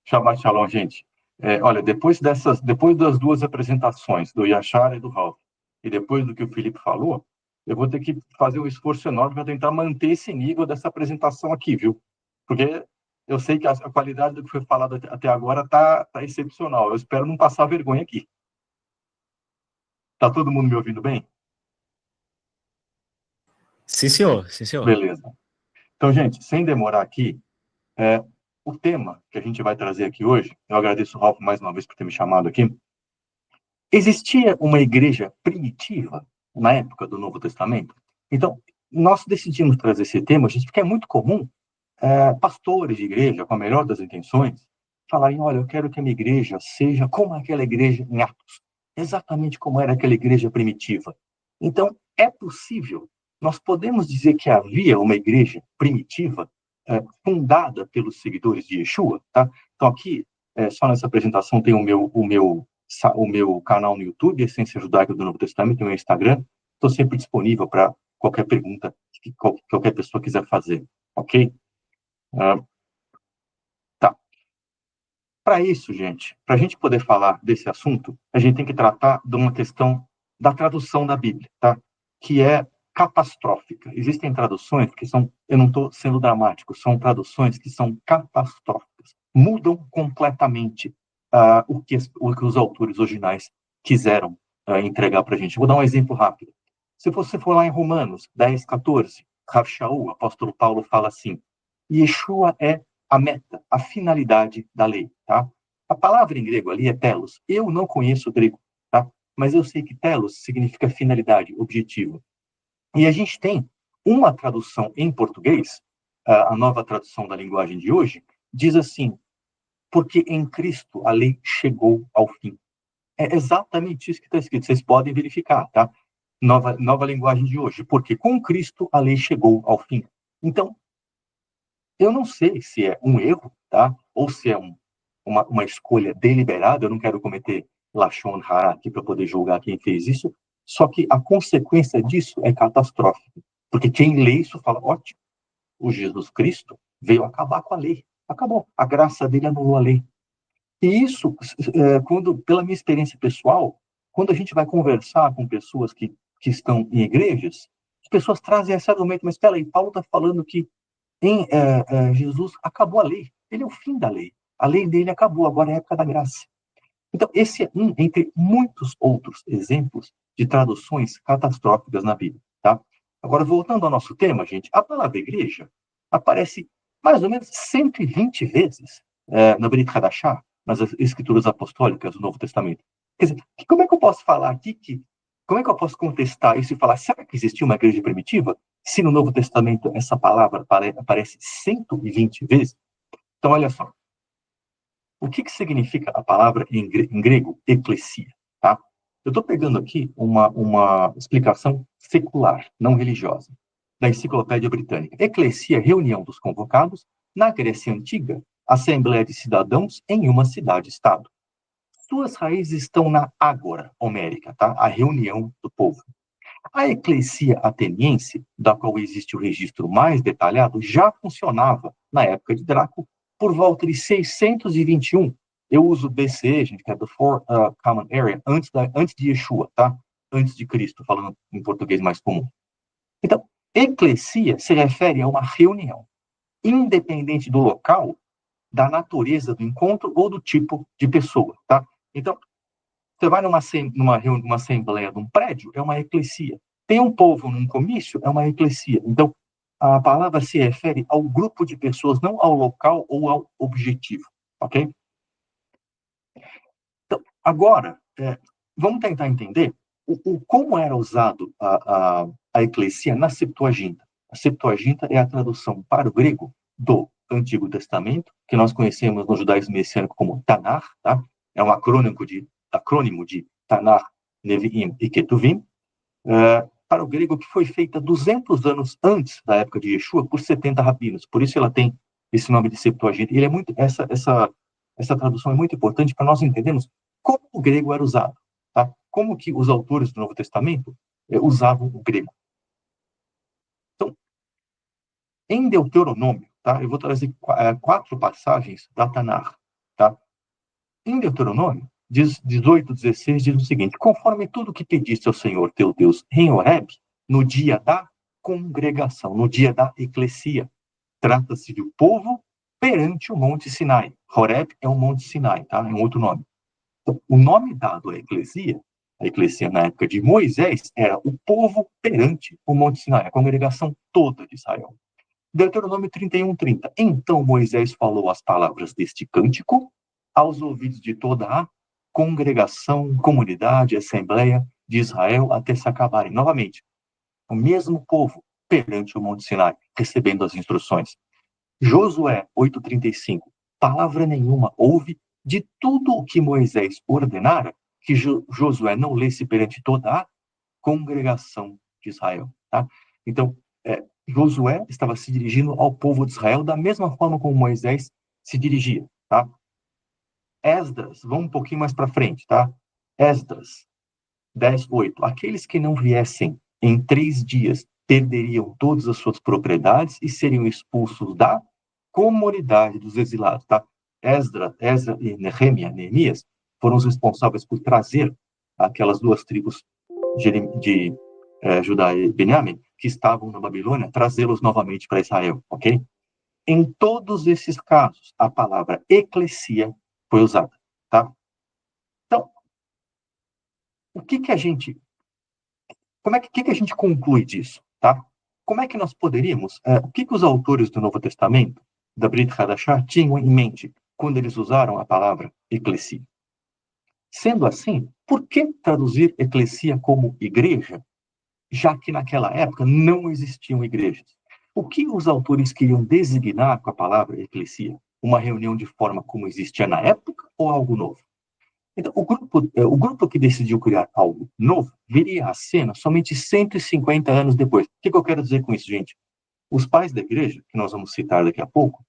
Shabbat Shalom, gente. Olha, depois das duas apresentações, do Yashar e do Ralph, e depois do que o Felipe falou, eu vou ter que fazer um esforço enorme para tentar manter esse nível dessa apresentação aqui, viu? Porque eu sei que a qualidade do que foi falado até agora está excepcional. Eu espero não passar vergonha aqui. Tá todo mundo me ouvindo bem? Sim, senhor. Sim, senhor. Beleza. Então, gente, sem demorar aqui, o tema que a gente vai trazer aqui hoje, eu agradeço o Ralph mais uma vez por ter me chamado aqui. Existia uma igreja primitiva na época do Novo Testamento? Então, nós decidimos trazer esse tema, gente, porque é muito comum pastores de igreja, com a melhor das intenções, falarem, olha, eu quero que a minha igreja seja como aquela igreja em Atos, exatamente como era aquela igreja primitiva. Então, é possível, nós podemos dizer que havia uma igreja primitiva fundada pelos seguidores de Yeshua, tá? Então, aqui, só nessa apresentação tem o meu canal no YouTube, Essência Judaica do Novo Testamento, e o meu Instagram. Estou sempre disponível para qualquer pergunta que qualquer pessoa quiser fazer, ok? Tá. Para isso, gente, para a gente poder falar desse assunto, a gente tem que tratar de uma questão da tradução da Bíblia, tá? Que é catastrófica. Existem traduções que são, eu não estou sendo dramático, são traduções que são catastróficas. Mudam completamente o que os autores originais quiseram entregar para a gente. Vou dar um exemplo rápido. Se você for lá em Romanos 10, 14, Rav Shaul, o apóstolo Paulo, fala assim: Yeshua é a meta, a finalidade da lei, tá? A palavra em grego ali é telos. Eu não conheço o grego, tá? Mas eu sei que telos significa finalidade, objetivo. E a gente tem uma tradução em português, a nova tradução da linguagem de hoje, diz assim: porque em Cristo a lei chegou ao fim. É exatamente isso que está escrito. Vocês podem verificar, tá? Nova linguagem de hoje. Porque com Cristo a lei chegou ao fim. Então, eu não sei se é um erro, tá? Ou se é uma escolha deliberada. Eu não quero cometer Lashon Hara aqui para poder julgar quem fez isso. Só que a consequência disso é catastrófica. Porque quem lê isso fala, ótimo, o Jesus Cristo veio acabar com a lei. Acabou. A graça dele anulou a lei. E isso, pela minha experiência pessoal, quando a gente vai conversar com pessoas que estão em igrejas, as pessoas trazem esse argumento, mas espera aí, Paulo está falando que Jesus acabou a lei. Ele é o fim da lei. A lei dele acabou, agora é a época da graça. Então, esse é um entre muitos outros exemplos de traduções catastróficas na Bíblia, tá? Agora, voltando ao nosso tema, gente, a palavra igreja aparece mais ou menos 120 vezes na Brit Hadashah, nas escrituras apostólicas do Novo Testamento. Quer dizer, como é que eu posso falar aqui como é que eu posso contestar isso e falar, será que existia uma igreja primitiva? Se no Novo Testamento essa palavra aparece 120 vezes? Então, olha só. O que significa a palavra em grego, eclesia? Tá? Eu estou pegando aqui uma explicação secular, não religiosa, da Enciclopédia Britânica. Eclesia, reunião dos convocados, na Grécia Antiga, assembleia de cidadãos em uma cidade-estado. Suas raízes estão na ágora homérica, tá? A reunião do povo. A eclesia ateniense, da qual existe o registro mais detalhado, já funcionava na época de Drácula, por volta de 621. Eu uso BC, gente, que é Before Common Era, antes de Yeshua, tá? Antes de Cristo, falando em português mais comum. Então, eclesia se refere a uma reunião, independente do local, da natureza do encontro ou do tipo de pessoa, tá? Então, você vai numa assembleia de um prédio, é uma eclesia. Tem um povo num comício, é uma eclesia. Então, a palavra se refere ao grupo de pessoas, não ao local ou ao objetivo, ok? Então, agora, vamos tentar entender como era usado a eclesia na Septuaginta. A Septuaginta é a tradução para o grego do Antigo Testamento, que nós conhecemos no judaísmo messiânico como Tanakh, tá? É um acrônimo de Tanakh, Nevi'im e Ketuvim, para o grego que foi feita 200 anos antes da época de Yeshua por 70 rabinos. Por isso ela tem esse nome de Septuaginta. E essa tradução é muito importante para nós entendermos como o grego era usado, tá? Como que os autores do Novo Testamento usavam o grego. Então, em Deuteronômio, tá? Eu vou trazer 4 passagens da Tanakh. tá? Em Deuteronômio, 18:16 diz o seguinte: conforme tudo que pediste ao Senhor teu Deus em Horeb, no dia da congregação, no dia da eclesia. Trata-se de um povo perante o Monte Sinai. Horeb é o Monte Sinai, tá? É um outro nome. Então, o nome dado à eclesia, a eclesia na época de Moisés, era o povo perante o Monte Sinai, a congregação toda de Israel. Deuteronômio 31:30. Então Moisés falou as palavras deste cântico aos ouvidos de toda a congregação, comunidade, assembleia de Israel até se acabarem. Novamente, o mesmo povo perante o Monte Sinai, recebendo as instruções. Josué 8:35. Palavra nenhuma houve de tudo o que Moisés ordenara que Josué não lesse perante toda a congregação de Israel. Tá? Então, Josué estava se dirigindo ao povo de Israel da mesma forma como Moisés se dirigia. Tá? Esdras, vamos um pouquinho mais para frente. Tá? Esdras 10:8. Aqueles que não viessem em 3 dias perderiam todas as suas propriedades e seriam expulsos da comunidade dos exilados. Tá? Esdra e Neemias foram os responsáveis por trazer aquelas 2 tribos de Judá e Benjamim, que estavam na Babilônia, trazê-los novamente para Israel, ok? Em todos esses casos, a palavra eclesia foi usada, tá? Então, o que a gente conclui disso, tá? Como é que nós poderíamos, o que os autores do Novo Testamento, da Brit Hadashah, tinham em mente quando eles usaram a palavra eclesia? Sendo assim, por que traduzir eclesia como igreja, já que naquela época não existiam igrejas? O que os autores queriam designar com a palavra eclesia? Uma reunião de forma como existia na época ou algo novo? Então, o grupo que decidiu criar algo novo viria à cena somente 150 anos depois. O que eu quero dizer com isso, gente? Os pais da igreja, que nós vamos citar daqui a pouco,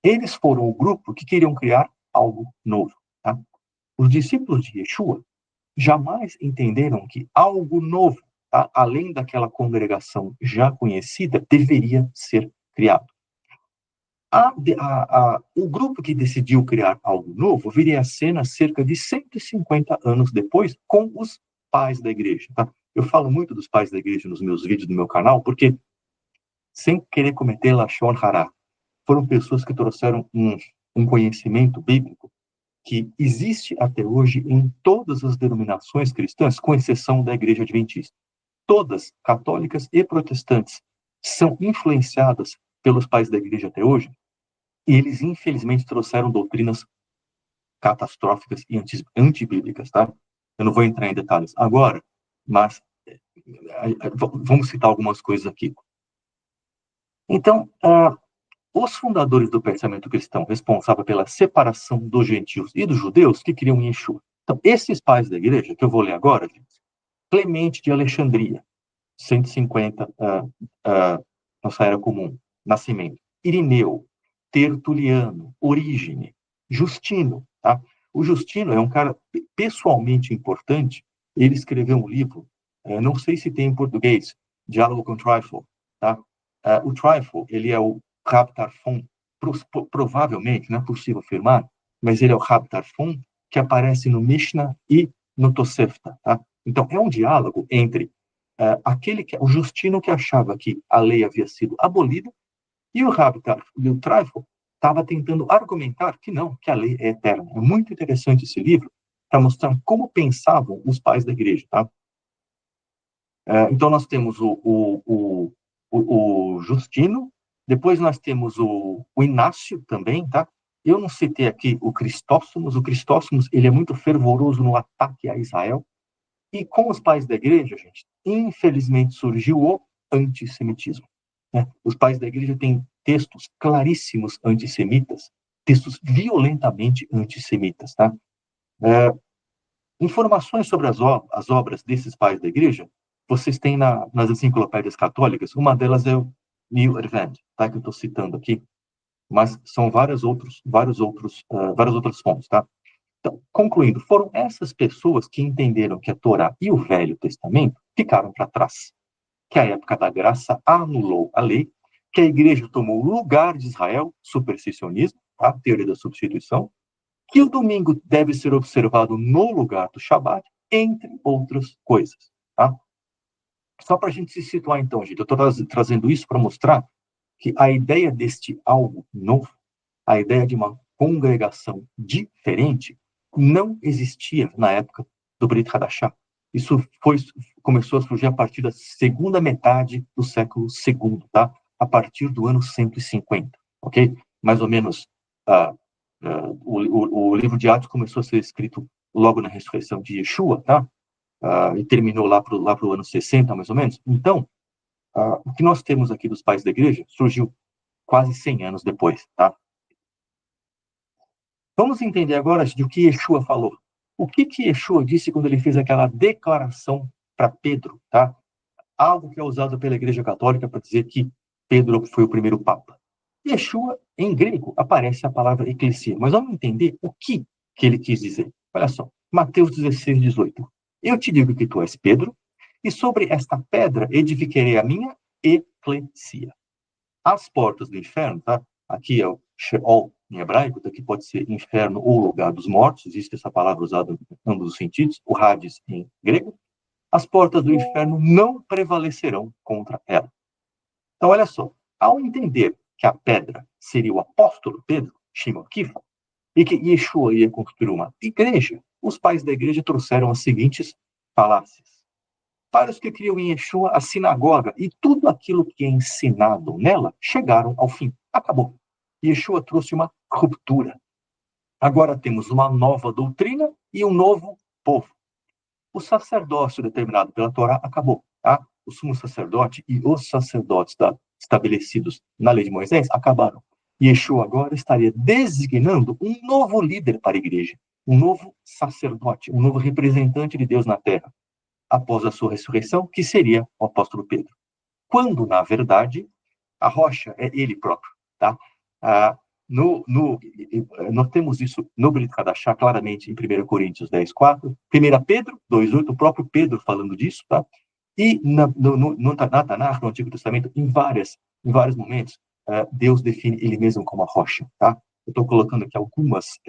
eles foram o grupo que queriam criar algo novo. Tá? Os discípulos de Yeshua jamais entenderam que algo novo, tá, além daquela congregação já conhecida, deveria ser criado. O grupo que decidiu criar algo novo viria à cena cerca de 150 anos depois com os pais da igreja. Tá? Eu falo muito dos pais da igreja nos meus vídeos do meu canal, porque, sem querer cometer Lashon Hara, foram pessoas que trouxeram um conhecimento bíblico que existe até hoje em todas as denominações cristãs, com exceção da Igreja Adventista. Todas, católicas e protestantes, são influenciadas pelos pais da igreja até hoje, e eles, infelizmente, trouxeram doutrinas catastróficas e antibíblicas, tá? Eu não vou entrar em detalhes agora, mas vamos citar algumas coisas aqui. Então, os fundadores do pensamento cristão, responsável pela separação dos gentios e dos judeus, que criam Yeshua. Então, esses pais da igreja, que eu vou ler agora, Clemente de Alexandria, 150, nossa era comum, nascimento. Irineu, Tertuliano, Orígene, Justino. Tá? O Justino é um cara pessoalmente importante. Ele escreveu um livro, não sei se tem em português, Diálogo com Trypho. Tá? O Trypho, ele é o Rab Tarfon, provavelmente, não é possível afirmar, mas ele é o Rab Tarfon que aparece no Mishnah e no Tosefta. Tá? Então, é um diálogo entre o Justino que achava que a lei havia sido abolida e o Trypho estava tentando argumentar que não, que a lei é eterna. É muito interessante esse livro para mostrar como pensavam os pais da igreja. Tá? Então, nós temos o Justino, depois nós temos o Inácio também, tá? Eu não citei aqui o Cristóstomos. O Cristóstomos, ele é muito fervoroso no ataque a Israel. E com os pais da igreja, gente, infelizmente surgiu o antissemitismo. Né? Os pais da igreja têm textos claríssimos antissemitas, textos violentamente antissemitas. Tá? Informações sobre as obras desses pais da igreja, vocês têm nas enciclopédias católicas. Uma delas é o New Advent, tá? Que eu estou citando aqui, mas são várias outras fontes. Tá? Então, concluindo, foram essas pessoas que entenderam que a Torá e o Velho Testamento ficaram para trás, que a época da graça anulou a lei, que a igreja tomou o lugar de Israel, supersticionismo, a teoria da substituição, que o domingo deve ser observado no lugar do Shabat, entre outras coisas. Tá? Só para a gente se situar, então, gente, eu estou trazendo isso para mostrar que a ideia deste algo novo, a ideia de uma congregação diferente, não existia na época do Brit Hadashah. Isso começou a surgir a partir da segunda metade do século II, tá? A partir do ano 150, ok? Mais ou menos, o livro de Atos começou a ser escrito logo na ressurreição de Yeshua, tá? E terminou lá para o ano 60, mais ou menos. Então, o que nós temos aqui dos pais da igreja surgiu quase 100 anos depois, tá? Vamos entender agora de o que Yeshua falou. O que Yeshua disse quando ele fez aquela declaração para Pedro, tá? Algo que é usado pela Igreja Católica para dizer que Pedro foi o primeiro Papa. Yeshua, em grego, aparece a palavra eclesia, mas vamos entender o que ele quis dizer. Olha só, Mateus 16, 18. Eu te digo que tu és Pedro, e sobre esta pedra edificarei a minha eclesia. As portas do inferno, tá? Aqui é o Sheol em hebraico, daqui pode ser inferno ou lugar dos mortos, existe essa palavra usada em ambos os sentidos, o Hades em grego. As portas do inferno não prevalecerão contra ela. Então, olha só, ao entender que a pedra seria o apóstolo Pedro, Shimon Kifa, e que Yeshua ia construir uma igreja, os pais da igreja trouxeram as seguintes falácias. Para os que criam em Yeshua, a sinagoga e tudo aquilo que é ensinado nela chegaram ao fim. Acabou. Yeshua trouxe uma ruptura. Agora temos uma nova doutrina e um novo povo. O sacerdócio determinado pela Torá acabou. Tá? O sumo sacerdote e os sacerdotes estabelecidos na lei de Moisés acabaram. Yeshua agora estaria designando um novo líder para a igreja, um novo sacerdote, um novo representante de Deus na terra, após a sua ressurreição, que seria o apóstolo Pedro. Quando, na verdade, a rocha é ele próprio. Tá? Nós temos isso no Brit Hadashah, claramente em 1 Coríntios 10, 4, 1 Pedro 2, 8, o próprio Pedro falando disso, tá? E no Tanakh, no Antigo Testamento, em vários momentos, Deus define ele mesmo como a rocha, tá? Eu estou colocando aqui alguns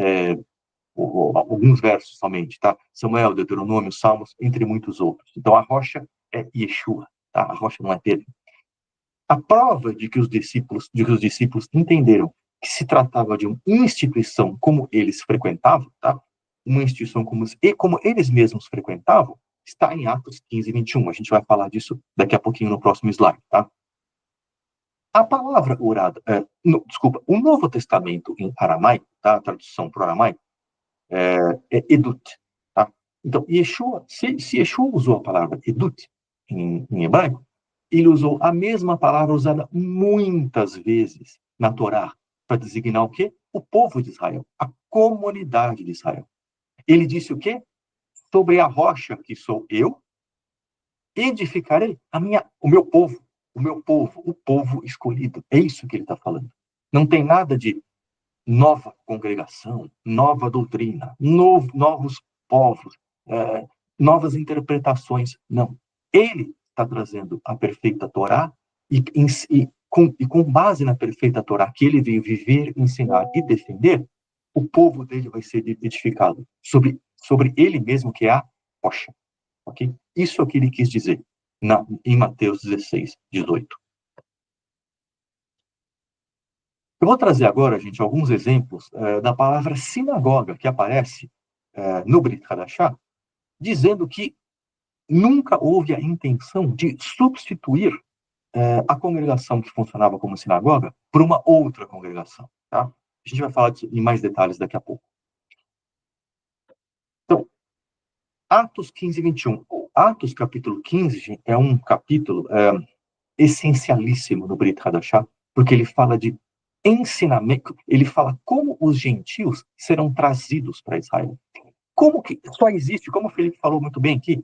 versos somente, tá? Samuel, Deuteronômio, Salmos, entre muitos outros. Então, a rocha é Yeshua, tá? A rocha não é Pedro. A prova de que os discípulos entenderam que se tratava de uma instituição como eles frequentavam, tá? Uma instituição como eles mesmos frequentavam, está em Atos 15 e 21. A gente vai falar disso daqui a pouquinho no próximo slide, tá? A palavra orada, o Novo Testamento em aramaico, tá? A tradução para o aramaico, é edut, tá? Então, Yeshua, se Yeshua usou a palavra edut em hebraico, ele usou a mesma palavra usada muitas vezes na Torá para designar o quê? O povo de Israel, a comunidade de Israel. Ele disse o quê? Sobre a rocha que sou eu, edificarei o meu povo, o povo escolhido. É isso que ele está falando. Não tem nada de nova congregação, nova doutrina, novos povos, novas interpretações. Não. Ele está trazendo a perfeita Torá e com base na perfeita Torá que ele veio viver, ensinar e defender, o povo dele vai ser edificado sobre ele mesmo, que é a rocha. Okay? Isso é o que ele quis dizer em Mateus 16, 18. Eu vou trazer agora, gente, alguns exemplos da palavra sinagoga que aparece no Brit Hadashah, dizendo que nunca houve a intenção de substituir a congregação que funcionava como sinagoga por uma outra congregação. Tá? A gente vai falar disso em mais detalhes daqui a pouco. Então, Atos 15 e 21. Atos capítulo 15, gente, é um capítulo essencialíssimo no Brit Hadashah, porque ele fala de ensinamento, ele fala como os gentios serão trazidos para Israel. Como que só existe, como o Felipe falou muito bem aqui,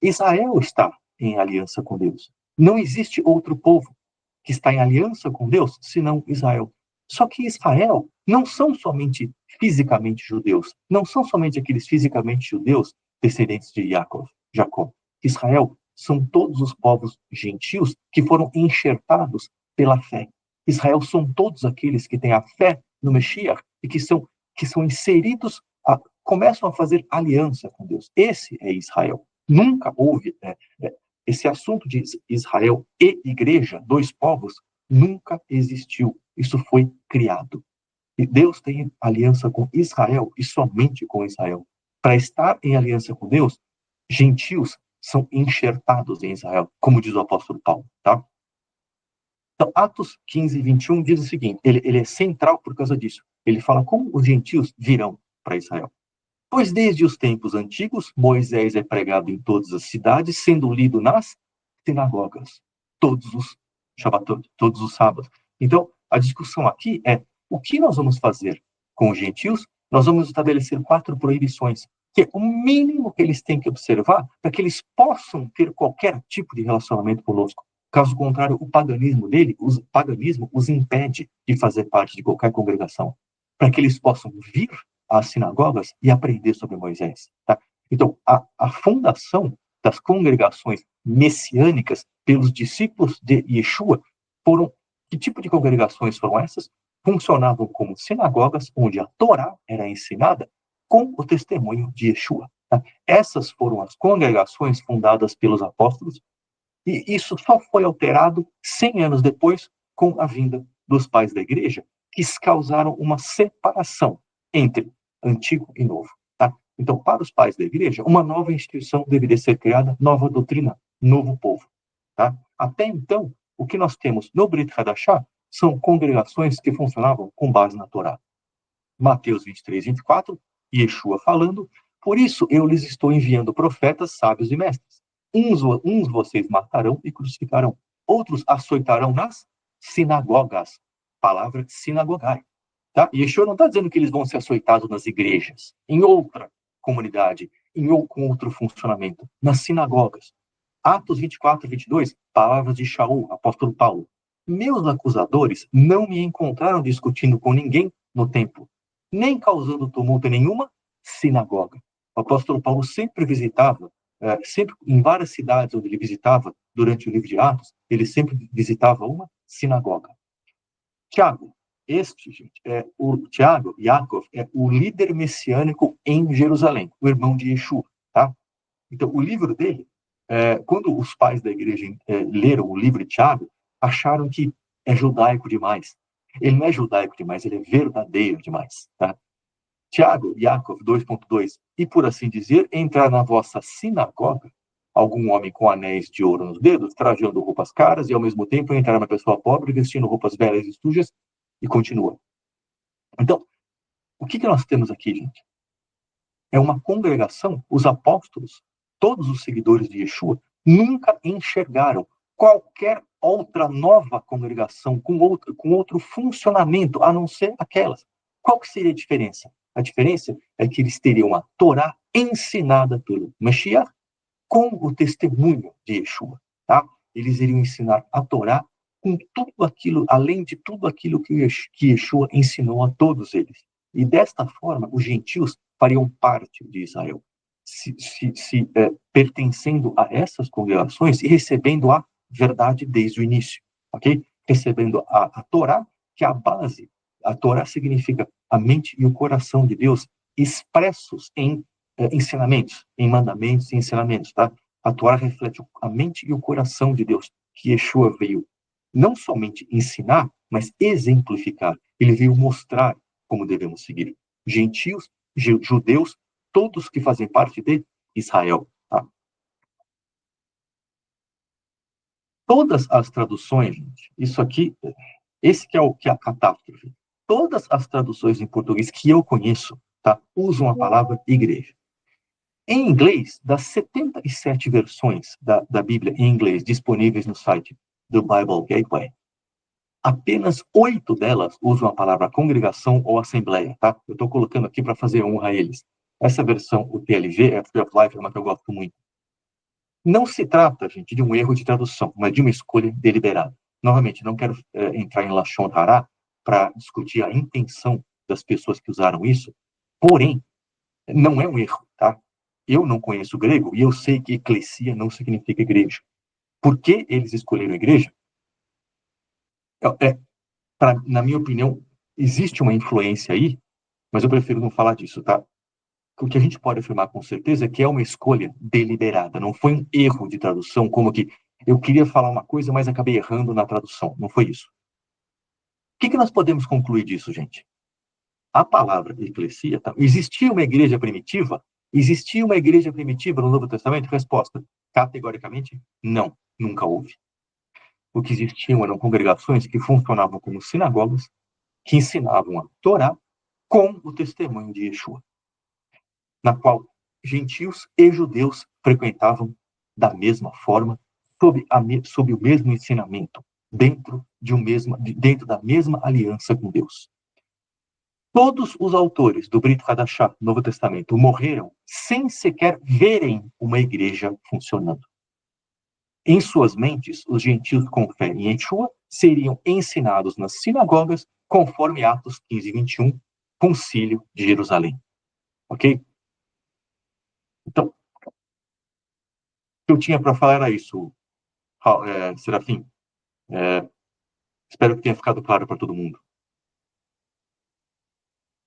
Israel está em aliança com Deus. Não existe outro povo que está em aliança com Deus senão Israel. Só que Israel não são somente fisicamente judeus, não são somente aqueles fisicamente judeus descendentes de Jacó. Israel são todos os povos gentios que foram enxertados pela fé. Israel são todos aqueles que têm a fé no Messias e que que são inseridos, começam a fazer aliança com Deus. Esse é Israel. Nunca houve esse assunto de Israel e igreja, dois povos, nunca existiu. Isso foi criado. E Deus tem aliança com Israel e somente com Israel. Para estar em aliança com Deus, gentios são enxertados em Israel, como diz o apóstolo Paulo, tá? Então, Atos 15, 21 diz o seguinte, ele é central por causa disso. Ele fala como os gentios virão para Israel. Pois desde os tempos antigos, Moisés é pregado em todas as cidades, sendo lido nas sinagogas, todos os todos os sábados. Então, a discussão aqui é o que nós vamos fazer com os gentios? Nós vamos estabelecer 4 proibições, que é o mínimo que eles têm que observar para que eles possam ter qualquer tipo de relacionamento conosco. Caso contrário, o paganismo os impede de fazer parte de qualquer congregação, para que eles possam vir às sinagogas e aprender sobre Moisés. Tá? Então, a fundação das congregações messiânicas pelos discípulos de Yeshua que tipo de congregações foram essas? Funcionavam como sinagogas, onde a Torá era ensinada com o testemunho de Yeshua. Tá? Essas foram as congregações fundadas pelos apóstolos, e isso só foi alterado 100 anos depois, com a vinda dos pais da igreja, que causaram uma separação entre antigo e novo. Tá? Então, para os pais da igreja, uma nova instituição deveria ser criada, nova doutrina, novo povo. Tá? Até então, o que nós temos no Brit Hadashah são congregações que funcionavam com base na Torá. Mateus 23, 24, Yeshua falando, por isso eu lhes estou enviando profetas, sábios e mestres. Uns vocês matarão e crucificarão, outros açoitarão nas sinagogas. Palavra sinagogai. Tá? E Yeshua não está dizendo que eles vão ser açoitados nas igrejas, em outra comunidade, com outro funcionamento, nas sinagogas. Atos 24, 22, palavras de Shaul, apóstolo Paulo. Meus acusadores não me encontraram discutindo com ninguém no templo, nem causando tumulto em nenhuma sinagoga. O apóstolo Paulo sempre visitava, sempre em várias cidades onde ele visitava durante o livro de Atos, ele sempre visitava uma sinagoga. Tiago, o Tiago, Yaakov, é o líder messiânico em Jerusalém, o irmão de Yeshua, tá? Então, o livro dele, quando os pais da igreja leram o livro de Tiago, acharam que é judaico demais. Ele não é judaico demais, ele é verdadeiro demais, tá? Tiago, Yaakov 2.2, e por assim dizer, entrar na vossa sinagoga, algum homem com anéis de ouro nos dedos, trajando roupas caras, e ao mesmo tempo entrar uma pessoa pobre, vestindo roupas velhas e sujas, e continua. Então, o que nós temos aqui, gente? É uma congregação, os apóstolos, todos os seguidores de Yeshua, nunca enxergaram qualquer outra nova congregação com outro funcionamento, a não ser aquelas. Qual que seria a diferença? A diferença é que eles teriam a Torá ensinada pelo Mashiach com o testemunho de Yeshua. Tá? Eles iriam ensinar a Torá com tudo aquilo, além de tudo aquilo que Yeshua ensinou a todos eles. E desta forma, os gentios fariam parte de Israel, pertencendo a essas congregações e recebendo a verdade desde o início, ok? Recebendo a Torá, que é a base. A Torá significa a mente e o coração de Deus expressos em ensinamentos, em mandamentos e ensinamentos, tá? A Torá reflete a mente e o coração de Deus, que Yeshua veio não somente ensinar, mas exemplificar. Ele veio mostrar como devemos seguir. Gentios, judeus, todos que fazem parte de Israel. Tá? Todas as traduções, gente, isso aqui, esse que é a catástrofe. Todas as traduções em português que eu conheço, tá, usam a palavra igreja. Em inglês, das 77 versões da Bíblia em inglês disponíveis no site do Bible Gateway, apenas 8 delas usam a palavra congregação ou assembleia, tá? Eu estou colocando aqui para fazer honra a eles. Essa versão, o TLV, a Tree of Life, é uma que eu gosto muito. Não se trata, gente, de um erro de tradução, mas de uma escolha deliberada. Novamente, não quero entrar em Lashon Hara para discutir a intenção das pessoas que usaram isso, porém, não é um erro, tá? Eu não conheço grego e eu sei que eclesia não significa igreja. Por que eles escolheram igreja? Na minha opinião, existe uma influência aí Mas eu prefiro não falar disso, tá? O que a gente pode afirmar com certeza é que é uma escolha deliberada. Não foi um erro de tradução, como que eu queria falar uma coisa, mas acabei errando na tradução. Não foi isso. O que nós podemos concluir disso, gente? A palavra eclesia, tá? Existia uma igreja primitiva? Existia uma igreja primitiva no Novo Testamento? Resposta: categoricamente, não, nunca houve. O que existiam eram congregações que funcionavam como sinagogas, que ensinavam a Torá com o testemunho de Yeshua, na qual gentios e judeus frequentavam da mesma forma, sob o mesmo ensinamento, dentro da mesma aliança com Deus. Todos os autores do Brit Hadashah, Novo Testamento, morreram sem sequer verem uma igreja funcionando. Em suas mentes, os gentios com fé em Yeshua seriam ensinados nas sinagogas, conforme Atos 15 e 21, Concílio de Jerusalém. Ok? Então, o que eu tinha para falar era isso, Serafim. Espero que tenha ficado claro para todo mundo.